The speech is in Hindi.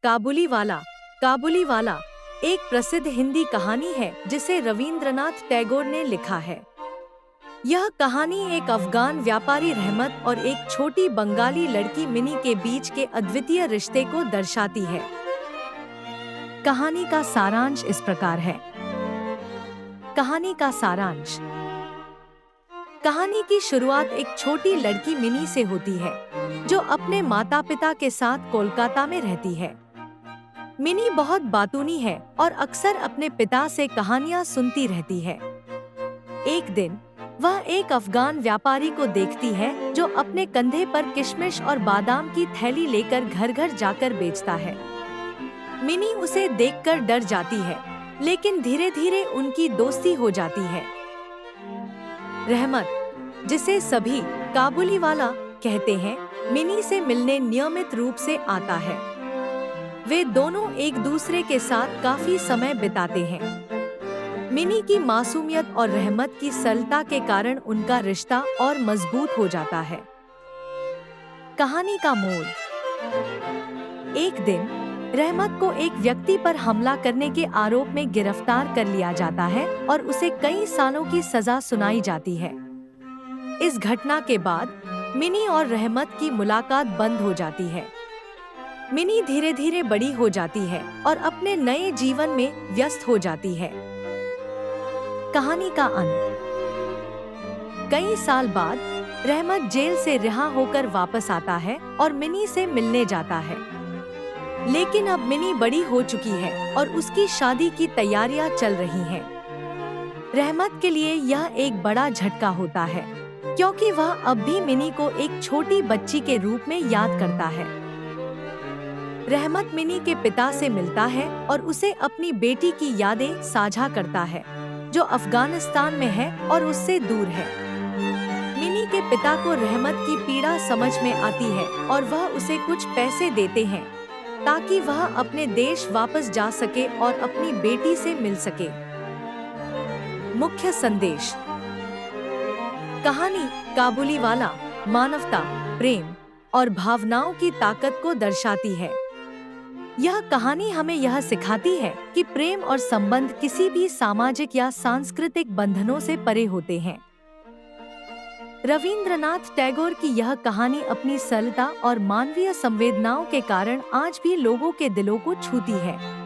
काबुलीवाला। काबुलीवाला एक प्रसिद्ध हिंदी कहानी है जिसे रवींद्रनाथ टैगोर ने लिखा है। यह कहानी एक अफगान व्यापारी रहमत और एक छोटी बंगाली लड़की मिनी के बीच के अद्वितीय रिश्ते को दर्शाती है। कहानी का सारांश इस प्रकार है। कहानी का सारांश। कहानी की शुरुआत एक छोटी लड़की मिनी से होती है, जो अपने माता पिता के साथ कोलकाता में रहती है। मिनी बहुत बातूनी है और अक्सर अपने पिता से कहानियां सुनती रहती है। एक दिन वह एक अफगान व्यापारी को देखती है जो अपने कंधे पर किशमिश और बादाम की थैली लेकर घर घर जाकर बेचता है। मिनी उसे देखकर डर जाती है, लेकिन धीरे धीरे उनकी दोस्ती हो जाती है। रहमत, जिसे सभी काबुलीवाला कहते हैं, मिनी से मिलने नियमित रूप से आता है। वे दोनों एक दूसरे के साथ काफी समय बिताते हैं। मिनी की मासूमियत और रहमत की सरलता के कारण उनका रिश्ता और मजबूत हो जाता है। कहानी का मोड़। एक दिन रहमत को एक व्यक्ति पर हमला करने के आरोप में गिरफ्तार कर लिया जाता है और उसे कई सालों की सजा सुनाई जाती है। इस घटना के बाद मिनी और रहमत की मुलाकात बंद हो जाती है। मिनी धीरे धीरे बड़ी हो जाती है और अपने नए जीवन में व्यस्त हो जाती है। कहानी का अंत। कई साल बाद रहमत जेल से रिहा होकर वापस आता है और मिनी से मिलने जाता है। लेकिन अब मिनी बड़ी हो चुकी है और उसकी शादी की तैयारियां चल रही हैं। रहमत के लिए यह एक बड़ा झटका होता है, क्योंकि वह अब भी मिनी को एक छोटी बच्ची के रूप में याद करता है। रहमत मिनी के पिता से मिलता है और उसे अपनी बेटी की यादें साझा करता है, जो अफगानिस्तान में है और उससे दूर है। मिनी के पिता को रहमत की पीड़ा समझ में आती है और वह उसे कुछ पैसे देते हैं ताकि वह अपने देश वापस जा सके और अपनी बेटी से मिल सके। मुख्य संदेश। कहानी काबुलीवाला मानवता, प्रेम और भावनाओं की ताकत को दर्शाती है। यह कहानी हमें यह सिखाती है कि प्रेम और संबंध किसी भी सामाजिक या सांस्कृतिक बंधनों से परे होते हैं। रवींद्रनाथ टैगोर की यह कहानी अपनी सरलता और मानवीय संवेदनाओं के कारण आज भी लोगों के दिलों को छूती है।